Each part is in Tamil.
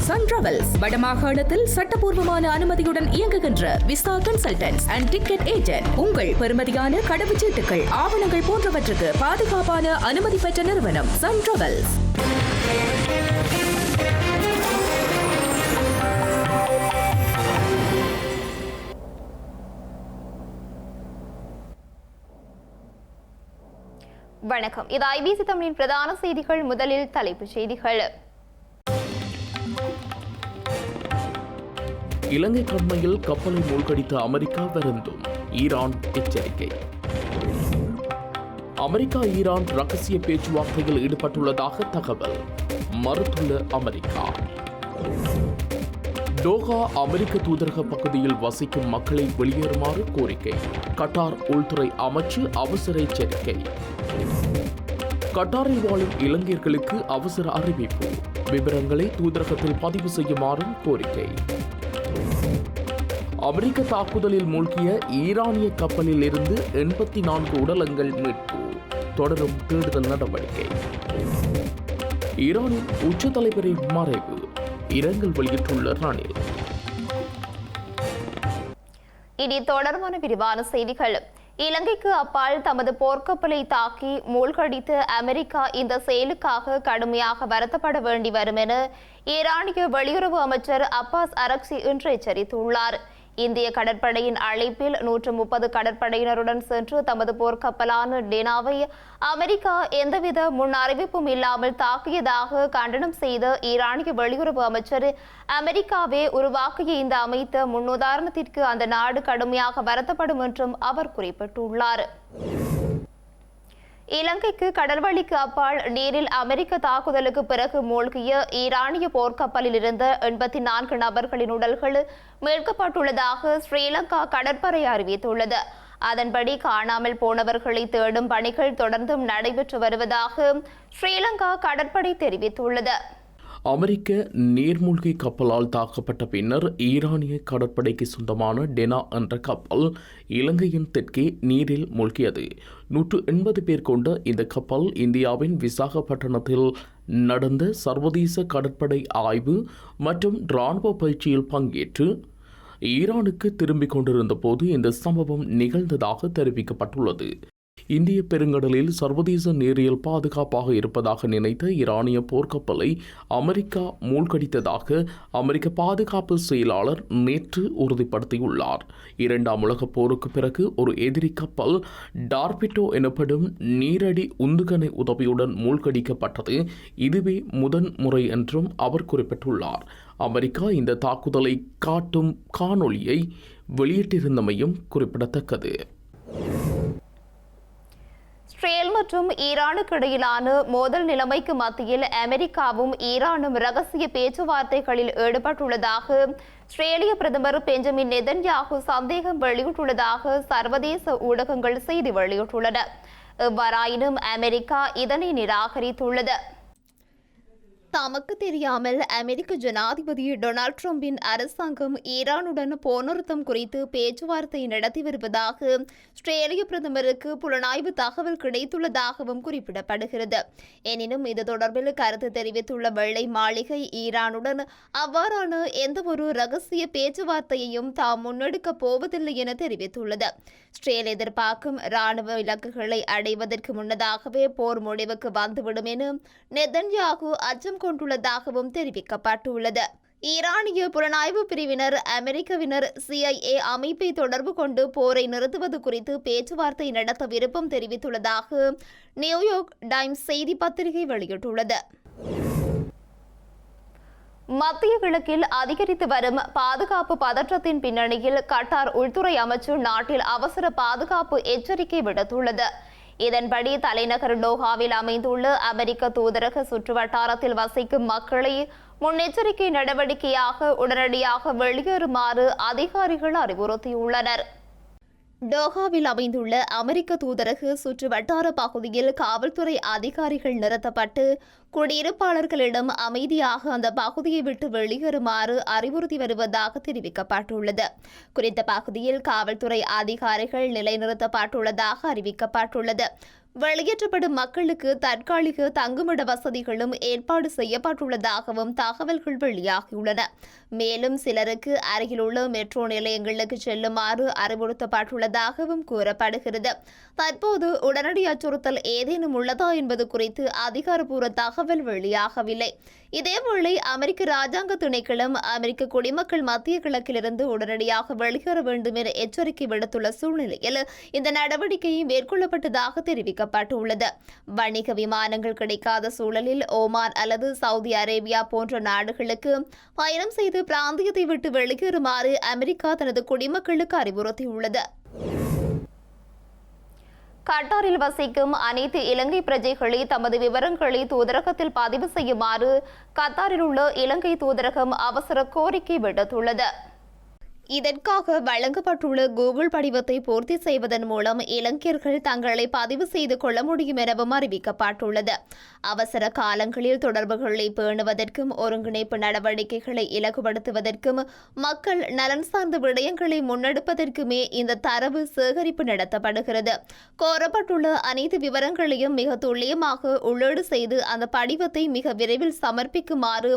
சன் டிராவல்ஸ் வடமாகாணத்தில் சட்டபூர்வமான அனுமதியுடன் இயங்குகின்ற visa consultants and ticket agent. உங்கள் பெறுமதியான கடவுச்சீட்டுகள், ஆவணங்கள் போன்றவற்றுக்கு பாதுகாப்பான அனுமதி பெற்ற நிறுவனம் சன் டிராவல்ஸ். வணக்கம். இது ஐபிசி தமிழின் பிரதான செய்திகள். முதலில் தலைப்புச் செய்திகள். இலங்கை கடமையில் கப்பலை மூழ்கடித்த அமெரிக்கா வருந்தும், ஈரான் எச்சரிக்கை. அமெரிக்கா ஈரான் ரகசிய பேச்சுவார்த்தையில் ஈடுபட்டுள்ளதாக தகவல், மறுத்துள்ள அமெரிக்கா. டோஹா அமெரிக்க தூதரக பகுதியில் வசிக்கும் மக்களை வெளியேறுமாறு கோரிக்கை, கட்டார் உள்துறை அமைச்சு அவசர எச்சரிக்கை. கட்டாரில் வாழும் இலங்கையர்களுக்கு அவசர அறிவிப்பு, விவரங்களை தூதரகத்தில் பதிவு செய்யுமாறும் கோரிக்கை. அமெரிக்க தாக்குதலில் மூழ்கிய ஈரானிய கப்பலில் இருந்து 84 உடலங்கள் மீட்பு, தொடரும் தேடுதல் நடவடிக்கை. ஈரானின் உச்ச தலைவரின் மறைவு, இரங்கல் வெளியிட்டுள்ள ரணில். இனி தொடர்பான விரிவான செய்திகள். இலங்கைக்கு அப்பால் தமது போர்க்கப்பலை தாக்கி மூழ்கடித்து அமெரிக்கா இந்த செயலுக்காக கடுமையாக வருத்தப்பட வேண்டி வரும் என ஈரானிய வெளியுறவு அமைச்சர் அப்பாஸ் அரக்சி இன்று எச்சரித்துள்ளார். இந்திய கடற்படையின் அழைப்பில் 130 கடற்படையினருடன் சென்று தமது போர்க்கப்பலான டெனாவை அமெரிக்கா எந்தவித முன் அறிவிப்பும் இல்லாமல் தாக்கியதாக கண்டனம் செய்த ஈரானிய வெளியுறவு அமைச்சர், அமெரிக்காவே உருவாக்கிய இந்த அமைத்த முன்னுதாரணத்திற்கு அந்த நாடு கடுமையாக வருத்தப்படும் என்றும் அவர் குறிப்பிட்டுள்ளார். இலங்கைக்கு கடல்வழிக்கு அப்பால் நீரில் அமெரிக்க தாக்குதலுக்கு பிறகு மூழ்கிய ஈரானிய போர்க்கப்பலில் இருந்த 84 நபர்களின் உடல்கள் மீட்கப்பட்டுள்ளதாக ஸ்ரீலங்கா கடற்படை அறிவித்துள்ளது. அதன்படி காணாமல் போனவர்களை தேடும் பணிகள் தொடர்ந்தும் நடைபெற்று வருவதாக ஸ்ரீலங்கா கடற்படை தெரிவித்துள்ளது. அமெரிக்க நீர்மூழ்கி கப்பலால் தாக்கப்பட்ட பின்னர் ஈரானிய கடற்படைக்கு சொந்தமான டெனா என்ற கப்பல் இலங்கையின் தெற்கே நீரில் மூழ்கியது. 180 பேர் கொண்ட இந்த கப்பல் இந்தியாவின் விசாகப்பட்டினத்தில் நடந்த சர்வதேச கடற்படை ஆய்வு மற்றும் இராணுவ பயிற்சியில் பங்கேற்று ஈரானுக்கு திரும்பிக் கொண்டிருந்த போது இந்த சம்பவம் நிகழ்ந்ததாக தெரிவிக்கப்பட்டுள்ளது. இந்திய பெருங்கடலில் சர்வதேச நீரியல் பாதுகாப்பாக இருப்பதாக நினைத்த ஈரானிய போர்க்கப்பலை அமெரிக்கா மூழ்கடித்ததாக அமெரிக்க பாதுகாப்பு செயலாளர் நேற்று உறுதிப்படுத்தியுள்ளார். 2ஆம் உலகப் போருக்கு பிறகு ஒரு எதிரி கப்பல் டார்பிட்டோ எனப்படும் நீரடி உந்துகணை உதவியுடன் மூழ்கடிக்கப்பட்டது இதுவே முதன் முறை என்றும் அவர் குறிப்பிட்டுள்ளார். அமெரிக்கா இந்த தாக்குதலை காட்டும் காணொளியை வெளியிட்டிருந்தமையும் குறிப்பிடத்தக்கது. இஸ்ரேல் மற்றும் ஈரானுக்கு இடையிலான மோதல் நிலைமைக்கு மத்தியில் அமெரிக்காவும் ஈரானும் ரகசிய பேச்சுவார்த்தைகளில் ஈடுபட்டுள்ளதாக இஸ்ரேலிய பிரதமர் பெஞ்சமின் நெதன்யாகு சந்தேகம் வெளியிட்டுள்ளதாக சர்வதேச ஊடகங்கள் செய்தி வெளியிட்டுள்ளன. எவ்வாறாயினும் அமெரிக்கா இதனை நிராகரித்துள்ளது. தமக்கு தெரியாமல் அமெரிக்க ஜனாதிபதி டொனால்ட் ட்ரம்பின் அரசாங்கம் ஈரானுடன் போர்நிறுத்தம் குறித்து பேச்சுவார்த்தை நடத்தி வருவதாக இஸ்ரேலிய பிரதமருக்கு புலனாய்வு தகவல் கிடைத்துள்ளதாகவும் குறிப்பிடப்படுகிறது. எனினும் இது தொடர்பில் கருத்து தெரிவித்துள்ள வெள்ளை மாளிகை, ஈரானுடன் அவ்வாறான எந்தவொரு ரகசிய பேச்சுவார்த்தையையும் தாம் முன்னெடுக்கப் போவதில்லை என தெரிவித்துள்ளது. இஸ்ரேல் எதிர்பார்க்கும் இராணுவ இலக்குகளை அடைவதற்கு முன்னதாகவே போர் முடிவுக்கு வந்துவிடும் என நெதன்யாகு அச்சம் கொண்டுள்ளதாகவும் தெரிவிக்கப்பட்டுள்ளது. ஈரானிய புலனாய்வு பிரிவினர் அமெரிக்கவினர் CIA அமைப்பை தொடர்பு கொண்டு போரை நிறுத்துவது குறித்து பேச்சுவார்த்தை நடத்த விருப்பம் தெரிவித்துள்ளதாக நியூயார்க் டைம்ஸ் செய்தி பத்திரிகை வெளியிட்டுள்ளது. மத்திய கிழக்கில் அதிகரித்து வரும் பாதுகாப்பு பதற்றத்தின் பின்னணியில் கட்டார் உள்துறை அமைச்சு நாட்டில் அவசர பாதுகாப்பு எச்சரிக்கை விடுத்துள்ளது. இதன்படி தலைநகர் டோஹாவில் அமைந்துள்ள அமெரிக்க தூதரக சுற்றுவட்டாரத்தில் வசிக்கும் மக்களை முன்னெச்சரிக்கை நடவடிக்கையாக உடனடியாக வெளியேறுமாறு அதிகாரிகள் அறிவுறுத்தியுள்ளனர். டோஹாவில் அமைந்துள்ள அமெரிக்க தூதரக சுற்று வட்டார பகுதியில் காவல்துறை அதிகாரிகள் நிறுத்தப்பட்டு குடியிருப்பாளர்களிடம் அமைதியாக அந்த பகுதியை விட்டு வெளியேறுமாறு அறிவுறுத்தி வருவதாக தெரிவிக்கப்பட்டுள்ளது. குறித்த பகுதியில் காவல்துறை அதிகாரிகள் நிலைநிறுத்தப்பட்டுள்ளதாக அறிவிக்கப்பட்டுள்ளது. வெளியேற்றப்படும் மக்களுக்கு தற்காலிக தங்குமிட வசதிகளும் ஏற்பாடு செய்யப்பட்டுள்ளதாகவும் தகவல்கள் வெளியாகியுள்ளன. மேலும் சிலருக்கு அருகிலுள்ள மெட்ரோ நிலையங்களுக்கு செல்லுமாறு அறிவுறுத்தப்பட்டுள்ளதாகவும் கூறப்படுகிறது. தற்போது உடனடி அச்சுறுத்தல் ஏதேனும் உள்ளதா என்பது குறித்து அதிகாரப்பூர்வ தகவல் வெளியாகவில்லை. இதேவேளை அமெரிக்க ராஜாங்க திணைக்களம் அமெரிக்க குடிமக்கள் மத்திய கிழக்கிலிருந்து உடனடியாக வெளியேற வேண்டும் என எச்சரிக்கை விடுத்துள்ள சூழ்நிலையில் இந்த நடவடிக்கை மேற்கொள்ளப்பட்டதாக தெரிவிக்கப்பட்டுள்ளது. வணிக விமானங்கள் கிடைக்காத சூழலில் ஓமான் அல்லது சவுதி அரேபியா போன்ற நாடுகளுக்கு பயணம் செய்து பிராந்தியத்தை விட்டு வெளியேறுமாறு அமெரிக்கா தனது குடிமக்களுக்கு அறிவுறுத்தியுள்ளது. கட்டாரில் வசிக்கும் அனைத்து இலங்கை பிரஜைகளை தமது விவரங்களை தூதரகத்தில் பதிவு செய்யுமாறு கத்தாரில் உள்ள இலங்கை தூதரகம் அவசர கோரிக்கை விடுத்துள்ளது. இதற்காக வழங்கப்பட்டுள்ள கூகுள் படிவத்தை பூர்த்தி செய்வதன் மூலம் இலங்கையர்கள் தங்களை பதிவு செய்து கொள்ள முடியும் எனவும் அறிவிக்கப்பட்டுள்ளது. அவசர காலங்களில் தொடர்புகளை பேணுவதற்கும் ஒருங்கிணைப்பு நடவடிக்கைகளை இலகுபடுத்துவதற்கும் மக்கள் நலன் சார்ந்த விடயங்களை முன்னெடுப்பதற்குமே இந்த தரவு சேகரிப்பு நடத்தப்படுகிறது. கோரப்பட்டுள்ள அனைத்து விவரங்களையும் மிக துல்லியமாக உள்ளீடு செய்து அந்த படிவத்தை மிக விரைவில் சமர்ப்பிக்குமாறு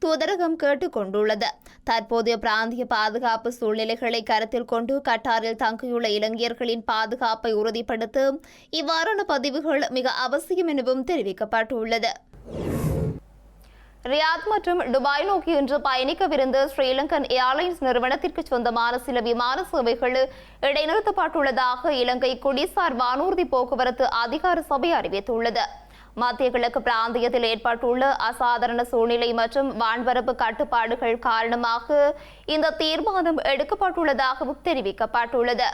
தூதரகம் கேட்டுக் கொண்டுள்ளது. தற்போதைய பிராந்திய பாதுகாப்பு சூழ்நிலைகளை கருத்தில் கொண்டு கட்டாரில் தங்கியுள்ள இலங்கையர்களின் பாதுகாப்பை உறுதிப்படுத்த இவ்வாறான பதிவுகள் மிக அவசியம் எனவும் தெரிவிக்கப்பட்டுள்ளது. ரியாத் மற்றும் துபாய் நோக்கி இன்று பயணிக்கவிருந்த ஸ்ரீலங்கன் ஏர்லைன்ஸ் நிறுவனத்திற்கு சொந்தமான சில விமான சேவைகள் இடைநிறுத்தப்பட்டுள்ளதாக இலங்கை குடிசார் வானூர்தி போக்குவரத்து அதிகார சபை அறிவித்துள்ளது. மத்திய கிழக்கு பிராந்தியத்தில் ஏற்பட்டுள்ள அசாதாரண சூழ்நிலை மற்றும் வான்பரப்பு கட்டுப்பாடுகள் காரணமாக இந்த தீர்மானம் எடுக்கப்பட்டுள்ளதாகவும் தெரிவிக்கப்பட்டுள்ளது.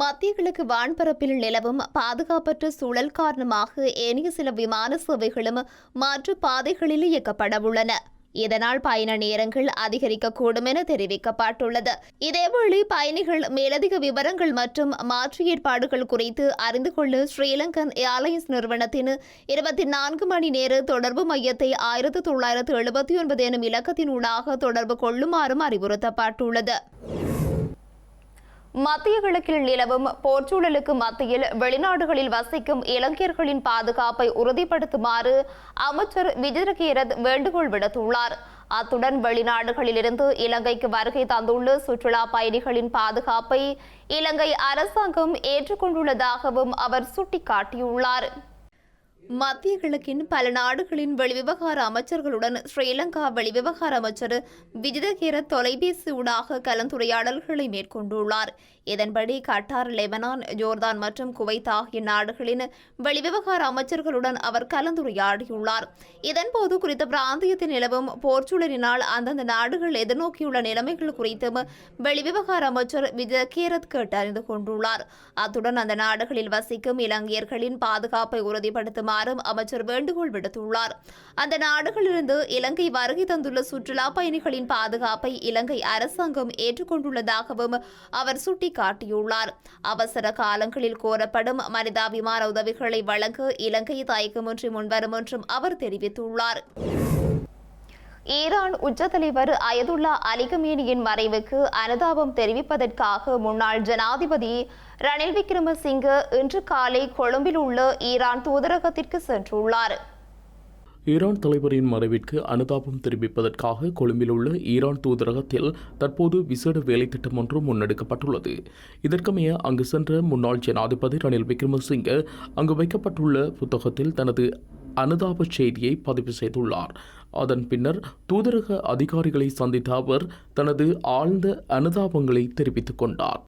மத்திய கிழக்கு வான்பரப்பில் நிலவும் பாதுகாப்பற்ற சூழல் காரணமாக ஏனைய சில விமான சேவைகளும் மாற்று பாதைகளில் இயக்கப்பட உள்ளன. இதனால் பயண நேரங்கள் அதிகரிக்கக்கூடும் என தெரிவிக்கப்பட்டுள்ளது. இதேவேளை பயணிகள் மேலதிக விவரங்கள் மற்றும் மாற்று ஏற்பாடுகள் குறித்து அறிந்து கொள்ள ஸ்ரீலங்கன் ஏர்லைன்ஸ் நிறுவனத்தின் 24 மணி நேர தொடர்பு மையத்தை 1979 எனும் இலக்கத்தினூடாக தொடர்பு கொள்ளுமாறும் அறிவுறுத்தப்பட்டுள்ளது. மத்திய கிழக்கில் நிலவும் போர்ச்சூழலுக்கு மத்தியில் வெளிநாடுகளில் வசிக்கும் இலங்கையர்களின் பாதுகாப்பை உறுதிப்படுத்துமாறு அமைச்சர் விஜித கீரத் வேண்டுகோள் விடுத்துள்ளார். அத்துடன் வெளிநாடுகளிலிருந்து இலங்கைக்கு வருகை தந்துள்ள சுற்றுலா பயணிகளின் பாதுகாப்பை இலங்கை அரசாங்கம் ஏற்றுக்கொண்டுள்ளதாகவும் அவர் சுட்டிக்காட்டியுள்ளார். மத்திய கிழக்கின் பல நாடுகளின் வெளிவிவகார அமைச்சர்களுடன் ஸ்ரீலங்கா வெளிவிவகார அமைச்சர் விஜித கீரத் தொலைபேசி ஊடாக கலந்துரையாடல்களை மேற்கொண்டுள்ளார். இதன்படி கட்டார், லெபனான், ஜோர்தான் மற்றும் குவைத் ஆகிய நாடுகளின் வெளிவிவகார அமைச்சர்களுடன் அவர் கலந்துரையாடியுள்ளார். இதன்போது குறித்த பிராந்தியத்தில் நிலவும் போர்ச்சூழலினால் அந்தந்த நாடுகள் எதிர்நோக்கியுள்ள நிலைமைகள் குறித்தும் வெளிவிவகார அமைச்சர் விஜித கீரத் கேட்டறிந்து கொண்டுள்ளார். அத்துடன் அந்த நாடுகளில் வசிக்கும் இலங்கையர்களின் பாதுகாப்பை உறுதிப்படுத்துமாறு அமைச்சர் வேண்டுகோள் விடுத்துள்ளார். அந்த நாடுகளிலிருந்து இலங்கை வருகை தந்துள்ள சுற்றுலா பயணிகளின் பாதுகாப்பை இலங்கை அரசாங்கம் ஏற்றுக்கொண்டுள்ளதாகவும் அவர் சுட்டிக்காட்டியுள்ளார். அவசர காலங்களில் கோரப்படும் மனிதாபிமான உதவிகளை வழங்க இலங்கை தயக்கமின்றி முன்வரும் என்றும் அவர் தெரிவித்துள்ளார். ஈரான் உச்சத்தலைவர் அயதுல்லா அலி கமேனியின் மறைவுக்கு அனுதாபம் தெரிவிப்பதற்காக முன்னாள் ஜனாதிபதி ரணில் விக்ரமசிங்க இன்று காலை கொழும்பில் உள்ள ஈரான் தூதரகத்திற்கு சென்றுள்ளார். ஈரான் தலைவரின் மறைவிற்கு அனுதாபம் தெரிவிப்பதற்காக கொழும்பில் உள்ள ஈரான் தூதரகத்தில் தற்போது விசேட வேலைத்திட்டம் ஒன்று முன்னெடுக்கப்பட்டுள்ளது. இதற்கமைய அங்கு சென்ற முன்னாள் ஜனாதிபதி ரணில் விக்ரமசிங்க அங்கு வைக்கப்பட்டுள்ள புத்தகத்தில் தனது அனுதாப செய்தியை பதிவு செய்துள்ளார். அதன் பின்னர் தூதரக அதிகாரிகளை சந்தித்த அவர் தனது ஆழ்ந்த அனுதாபங்களை தெரிவித்துக் கொண்டார்.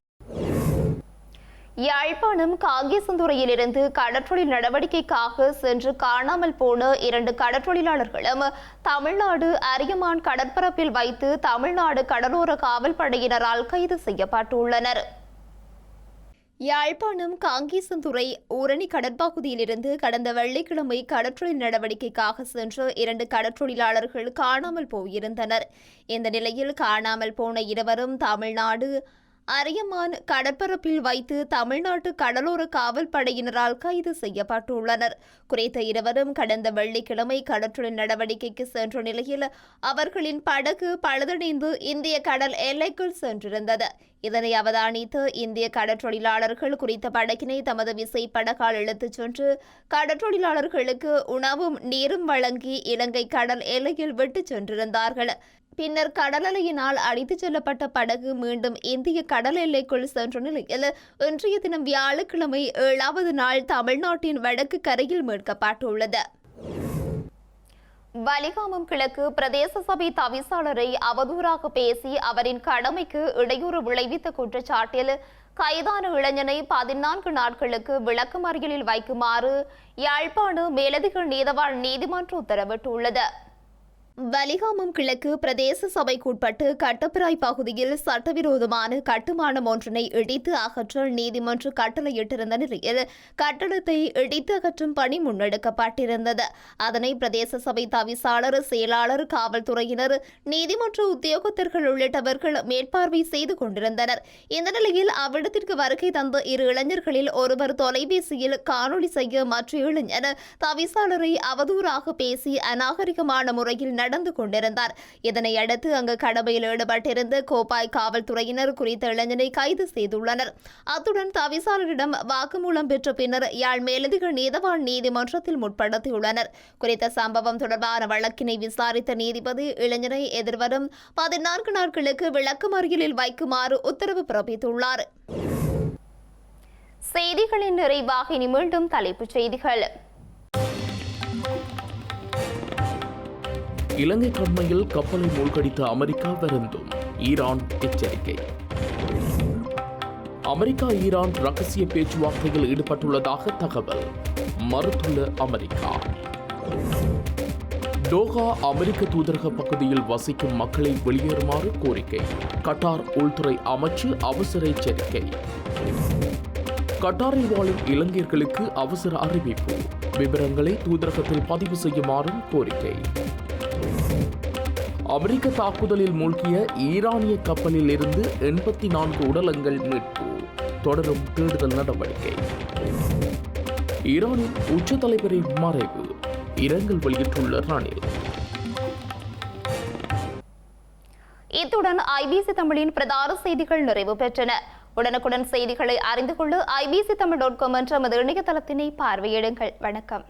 யாழ்ப்பாணம் காங்கேசந்துறையிலிருந்து கடற்றொழில் நடவடிக்கைக்காக சென்று காணாமல் போன 2 கடற்றொழிலாளர்களும் தமிழ்நாடு அரியமான் கடற்பரப்பில் வைத்து தமிழ்நாடு கடலோர காவல் படையினரால் கைது செய்யப்பட்டுள்ளனர். யாழ்ப்பாணம் காங்கேசந்துறை ஊரணி கடற்பகுதியிலிருந்து கடந்த வெள்ளிக்கிழமை கடற்றொழில் நடவடிக்கைக்காக சென்ற 2 கடற்றொழிலாளர்கள் காணாமல் போயிருந்தனர். இந்த நிலையில் காணாமல் போன இருவரும் தமிழ்நாடு அரியமான் கடற்பரப்பில் வைத்து தமிழ்நாட்டு கடலோர காவல் படையினரால் கைது செய்யப்பட்டுள்ளனர். குறித்த இருவரும் கடந்த வெள்ளிக்கிழமை கடற்றொழில் நடவடிக்கைக்கு சென்ற நிலையில் அவர்களின் படகு பழுதடைந்து இந்திய கடல் எல்லைக்குள் சென்றிருந்தது. இதனை அவதானித்து இந்திய கடற்றொழிலாளர்கள் குறித்த படகினை தமது விசைப்படகால் இழுத்துச் சென்று கடற்றொழிலாளர்களுக்கு உணவும் நீரும் வழங்கி இலங்கை கடல் எல்லையில் விட்டுச் சென்றிருந்தார்கள். பின்னர் கடல் அலையினால் அடித்துச் செல்லப்பட்ட படகு மீண்டும் இந்திய கடல் எல்லைக்குள் சென்ற நிலையில் இன்றைய தினம் வியாழக்கிழமை 7வது நாள் தமிழ்நாட்டின் வடக்கு கரையில் மீட்கப்பட்டுள்ளது. வலிகாமம் கிழக்கு பிரதேச சபை தவிசாளரை அவதூறாக பேசி அவரின் கடமைக்கு இடையூறு விளைவித்த குற்றச்சாட்டில் கைதான இளைஞனை 14 நாட்களுக்கு விளக்கமறியலில் வைக்குமாறு யாழ்ப்பாண மேலதிக நீதவான் நீதிமன்றம் உத்தரவிட்டுள்ளது. வலிகாமம் கிழக்கு பிரதேச சபைக்குட்பட்டு கட்டப்பிராய் பகுதியில் சட்டவிரோதமான கட்டுமானம் ஒன்றினை இடித்து அகற்ற நீதிமன்ற கட்டளையிட்டிருந்த நிலையில் கட்டடத்தை இடித்து அகற்றும் பணி முன்னெடுக்கப்பட்டிருந்தது. அதனை பிரதேச சபை தவிசாளர், செயலாளர், காவல்துறையினர், நீதிமன்ற உத்தியோகத்தர்கள் உள்ளிட்டவர்கள் மேற்பார்வை செய்து கொண்டிருந்தனர். இந்த நிலையில் அவ்விடத்திற்கு வருகை தந்த இரு இளைஞர்களில் ஒருவர் தொலைபேசியில் காணொலி செய்ய மற்ற இளைஞர் தவிசாளரை அவதூறாக பேசி அநாகரிகமான முறையில் நடந்து கொண்டிருந்தார். இதனை அடுத்து அங்கு கடமையில் ஈடுபட்டிருந்த கோப்பாய் காவல்துறையினர் குறித்த இளைஞனை கைது செய்துள்ளனர். அத்துடன் தவிசாளரிடம் வாக்குமூலம் பெற்ற பின்னர் யாழ் மேலதிக நீதவான் நீதிமன்றத்தில் முற்படுத்தியுள்ளனர். குறித்த சம்பவம் தொடர்பான வழக்கினை விசாரித்த நீதிபதி இளைஞரை எதிர்வரும் 14 நாட்களுக்கு விளக்கமறியலில் வைக்குமாறு உத்தரவு பிறப்பித்துள்ளார். செய்திகளின் நிறைவாக இனி மீண்டும் தலைப்புச் செய்திகள். இலங்கை கடமையில் கப்பலை மூழ்கடித்த அமெரிக்கா வருந்தும், ஈரான் எச்சரிக்கை. அமெரிக்கா ஈரான் ரகசிய பேச்சுவார்த்தையில் ஈடுபட்டுள்ளதாக தகவல், மறுத்துள்ள அமெரிக்கா. டோஹா அமெரிக்க தூதரக பகுதியில் வசிக்கும் மக்களை வெளியேறுமாறு கோரிக்கை, கட்டார் உள்துறை அமைச்சு அவசர எச்சரிக்கை. கட்டாரில் வாழும் இலங்கையர்களுக்கு அவசர அறிவிப்பு, விவரங்களை தூதரகத்தில் பதிவு செய்யுமாறும் கோரிக்கை. அமெரிக்க தாக்குதலில் மூழ்கிய ஈரானிய கப்பலில் இருந்து 84 உடலங்கள் மீட்பு, தொடரும் தேடுதல் நடவடிக்கை. ஈரானின் உச்ச தலைவரின் மறைவு, இரங்கல் வெளியிட்டுள்ள ரணில். இத்துடன் ஐபிசி தமிழின் பிரதான செய்திகள் நிறைவு பெற்றன. உடனுக்குடன் செய்திகளை அறிந்து கொள்ள ibctamil.com என்ற நமது இணையதளத்தினை பார்வையிடுங்கள். வணக்கம்.